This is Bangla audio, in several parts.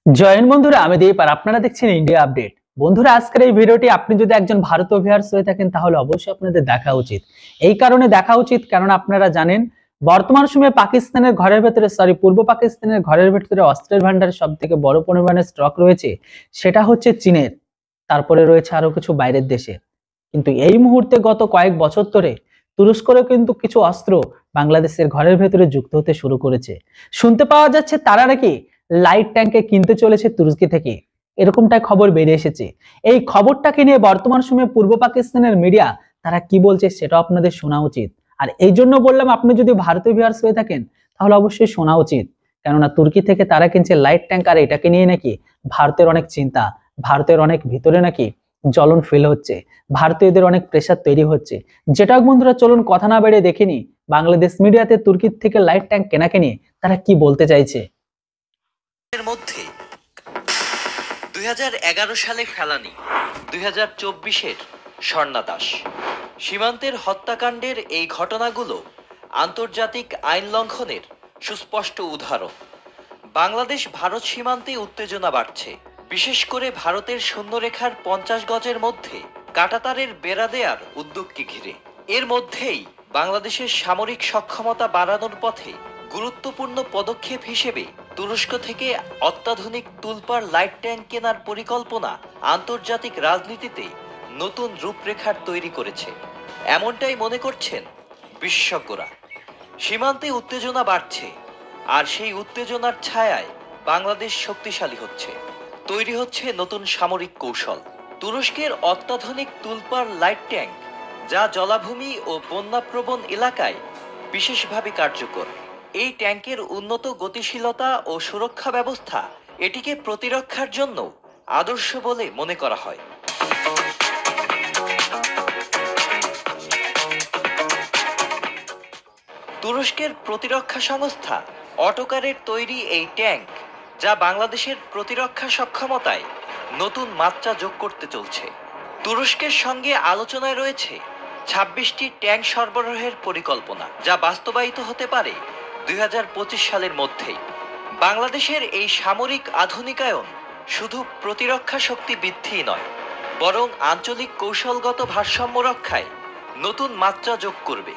জয়েন বন্ধুরা, আমি দীপ আর আপনারা দেখছেন ইন্ডিয়া আপডেট। বন্ধুরা, আজকের এই ভিডিওটি আপনি যদি একজন ভারতীয় ভিউয়ার্স হয়ে থাকেন তাহলে অবশ্যই আপনাদের দেখা উচিত। এই কারণে দেখা উচিত কারণ আপনারা জানেন বর্তমান সময়ে পাকিস্তানের ঘরের ভেতরে পূর্ব পাকিস্তানের ঘরের ভেতরে অস্ত্রের ভান্ডারে সবথেকে বড় পরিমাণে স্টক রয়েছে, সেটা হচ্ছে চীনের। তারপরে রয়েছে আরো কিছু বাইরের দেশে। কিন্তু এই মুহূর্তে গত কয়েক বছর ধরে তুরস্করও কিন্তু কিছু অস্ত্র বাংলাদেশের ঘরের ভেতরে যুক্ত হতে শুরু করেছে। শুনতে পাওয়া যাচ্ছে তারা নাকি লাইট ট্যাঙ্কে কিনতে চলেছে তুর্কি থেকে, এরকমটাই খবর বেরিয়ে এসেছে। এই খবরটাকে নিয়ে বর্তমান সময়ে পূর্ব পাকিস্তানের মিডিয়া তারা কি বলছে সেটা আপনাদের শোনা উচিত। আর এই জন্য বললাম, আপনি যদি ভারতীয় ভিউয়ার্স হয়ে থাকেন তাহলে অবশ্যই শোনা উচিত, কেননা তুর্কি থেকে তারা কিনছে লাইট ট্যাঙ্ক। আর এটাকে নিয়ে নাকি ভারতের অনেক চিন্তা, ভারতের অনেক ভিতরে নাকি জ্বলন ফিল হচ্ছে, ভারতীয়দের অনেক প্রেসার তৈরি হচ্ছে। যেটা বন্ধুরা, চলুন কথা না বেড়ে দেখিনি বাংলাদেশ মিডিয়াতে তুর্কির থেকে লাইট ট্যাঙ্ক কেনাকে নিয়ে তারা কি বলতে চাইছে। এর মধ্যে 2011 সালে ফেলানি, 2024-এর স্বর্ণা দাস। সীমান্তের হত্যাকাণ্ডের এই ঘটনাগুলো আন্তর্জাতিক আইন লঙ্ঘনের সুস্পষ্ট উদাহরণ। বাংলাদেশ ভারত সীমান্তে উত্তেজনা বাড়ছে, বিশেষ করে ভারতের সৈন্যরেখার 50 গজের মধ্যে কাঁটাতারের বেড়া দেয়ার উদ্যোগকে ঘিরে। এর মধ্যেই বাংলাদেশের সামরিক সক্ষমতা বাড়ানোর পথে গুরুত্বপূর্ণ পদক্ষেপ হিসেবে তুরস্ক থেকে অত্যাধুনিক তুলপার লাইট ট্যাঙ্ক কেনার পরিকল্পনা আন্তর্জাতিক রাজনীতিতে নতুন রূপরেখার তৈরি করেছে, এমনটাই মনে করছেন বিশেষজ্ঞরা। সীমান্তে উত্তেজনা বাড়ছে, আর সেই উত্তেজনার ছায়ায় বাংলাদেশ শক্তিশালী হচ্ছে। তৈরি হচ্ছে নতুন সামরিক কৌশল। তুরস্কের অত্যাধুনিক তুলপার লাইট ট্যাঙ্ক, যা জলাভূমি ও বন্যাপ্রবণ এলাকায় বিশেষভাবে কার্যকর। এই ট্যাঙ্কের উন্নত গতিশীলতা ও সুরক্ষা ব্যবস্থা এটিকে প্রতিরক্ষার জন্য আদর্শ বলে মনে করা হয়। তুরস্কের প্রতিরক্ষা সংস্থা অটোকারের তৈরি এই ট্যাঙ্ক, যা বাংলাদেশের প্রতিরক্ষা সক্ষমতায় নতুন মাত্রা যোগ করতে চলছে। তুরস্কের সঙ্গে আলোচনায় রয়েছে 26টি ট্যাঙ্ক সরবরাহের পরিকল্পনা, যা বাস্তবায়িত হতে পারে 2025 সালের মধ্যেই। বাংলাদেশের এই সামরিক আধুনিকায়ন শুধু প্রতিরক্ষা শক্তি বৃদ্ধি নয়, বরং আঞ্চলিক কৌশলগত ভারসাম্য রক্ষায় নতুন মাত্রা যোগ করবে।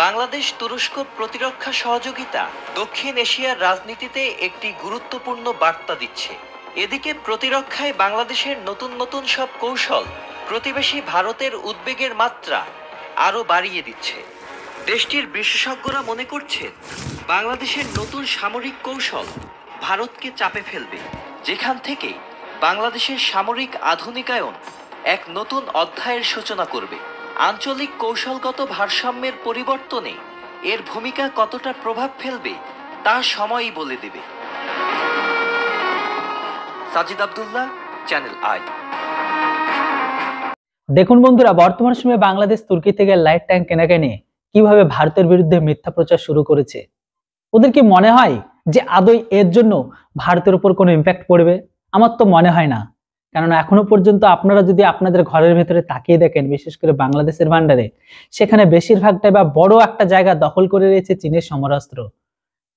বাংলাদেশ তুরস্ক প্রতিরক্ষা সহযোগিতা দক্ষিণ এশিয়ার রাজনীতিতে একটি গুরুত্বপূর্ণ বার্তা দিচ্ছে। এদিকে প্রতিরক্ষায় বাংলাদেশের নতুন নতুন সব কৌশল প্রতিবেশী ভারতের উদ্বেগের মাত্রা আরও বাড়িয়ে দিচ্ছে। দেশটির বিশেষজ্ঞরা মনে করছেন বাংলাদেশের নতুন সামরিক কৌশল ভারতকে চাপে ফেলবে, যেখান থেকে বাংলাদেশের সামরিক আধুনিকায়ন এক নতুন অধ্যায়ের সূচনা করবে। আঞ্চলিক কৌশলগত ভারসাম্যের পরিবর্তনে এর ভূমিকা কতটা প্রভাব ফেলবে তা সময়ই বলে দেবে। Sajid Abdullah, channel I. দেখুন বন্ধুরা, বর্তমান সময়ে বাংলাদেশ তুর্কি থেকে লাইট ট্যাঙ্ক কেনাকে নিয়ে কিভাবে ভারতের বিরুদ্ধে মিথ্যা প্রচার শুরু করেছে। ওদের কি মনে হয় যে আদৌ এর জন্য ভারতের উপর কোনো ইম্প্যাক্ট পড়বে? আমার তো মনে হয় না, কেননা এখনো পর্যন্ত আপনারা যদি আপনাদের ঘরের ভেতরে তাকিয়ে দেখেন, বিশেষ করে বাংলাদেশের ভান্ডারে, সেখানে বেশিরভাগটাই বা বড় একটা জায়গা দখল করে রয়েছে চীনের সমরাস্ত্র।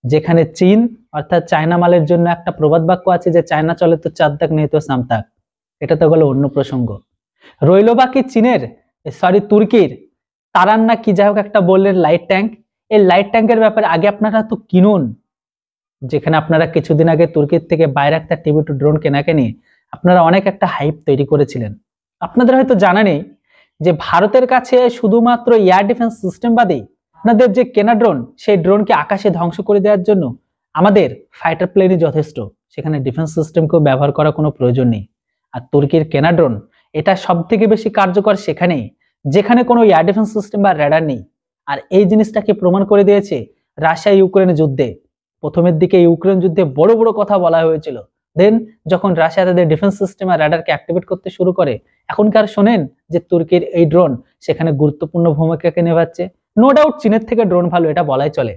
যেখানে চীন অর্থাৎ চায়না মালের জন্য একটা প্রবাদ বাক্য আছে যে চায়না চলে তো চার দাগ নেই তো সামতাক। এটা তো গেল অন্য প্রসঙ্গ। রইল বাকি চীনের তুর্কির তারান না কি যাই হোক একটা বললেন লাইট ট্যাঙ্ক। এই লাইট ট্যাঙ্কের ব্যাপারে আগে আপনারা তো কিনুন। যেখানে আপনারা কিছুদিন আগে তুর্কির থেকে বাইরাক্তার TB2 ড্রোন কেনাকে নিয়ে আপনারা অনেক একটা হাইপ তৈরি করেছিলেন। আপনাদের হয়তো জানা নেই যে ভারতের কাছে শুধুমাত্র এয়ার ডিফেন্স সিস্টেম বাদে আপনাদের যে কেনা ড্রোন, সেই ড্রোনকে আকাশে ধ্বংস করে দেওয়ার জন্য আমাদের ফাইটার প্লেনই যথেষ্ট, সেখানে ডিফেন্স সিস্টেমকেও ব্যবহার করার কোনো প্রয়োজন নেই। আর তুর্কির কেনা ড্রোন এটা সব থেকে বেশি কার্যকর সেখানেই যেখানে কোনো এয়ার ডিফেন্স সিস্টেম বা রেডার নেই। আর এই জিনিসটাকে প্রমাণ করে দিয়েছে রাশিয়া ইউক্রেন যুদ্ধে। প্রথমের দিকে ইউক্রেন যুদ্ধে বড় বড় কথা বলা হয়েছিল, দেন যখন রাশিয়া তাদের ডিফেন্স সিস্টেম আর রেডারকে অ্যাক্টিভেট করতে শুরু করে, এখনকার শোনেন যে তুর্কির এই ড্রোন সেখানে গুরুত্বপূর্ণ ভূমিকাকে নেভাচ্ছে। নো ডাউট চীনের থেকে ড্রোন ভালো, এটা বলাই চলে।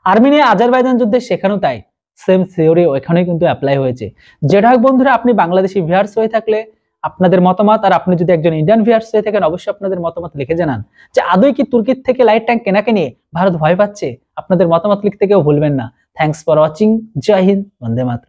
আর্মেনিয়া আজারবাইজান যুদ্ধে সেখানেও তাই, সেম থিওরি ওইখানেই কিন্তু অ্যাপ্লাই হয়েছে। যেটা হোক বন্ধুরা, আপনি বাংলাদেশি ভিউয়ার্স হয়ে থাকলে আপনাদের মতামত, আর আপনি যদি একজন ইন্ডিয়ান ভিউয়ার্স হয়ে থাকেন অবশ্যই আপনাদের মতামত লিখে জানান যে আদৌ কি তুর্কির থেকে লাইট ট্যাঙ্ক কেনাকে নিয়ে ভারত ভয় পাচ্ছে। আপনাদের মতামত লিখতে কেউ ভুলবেন না। Thanks for watching. জয় হিন্দ, বন্দে মাতরম।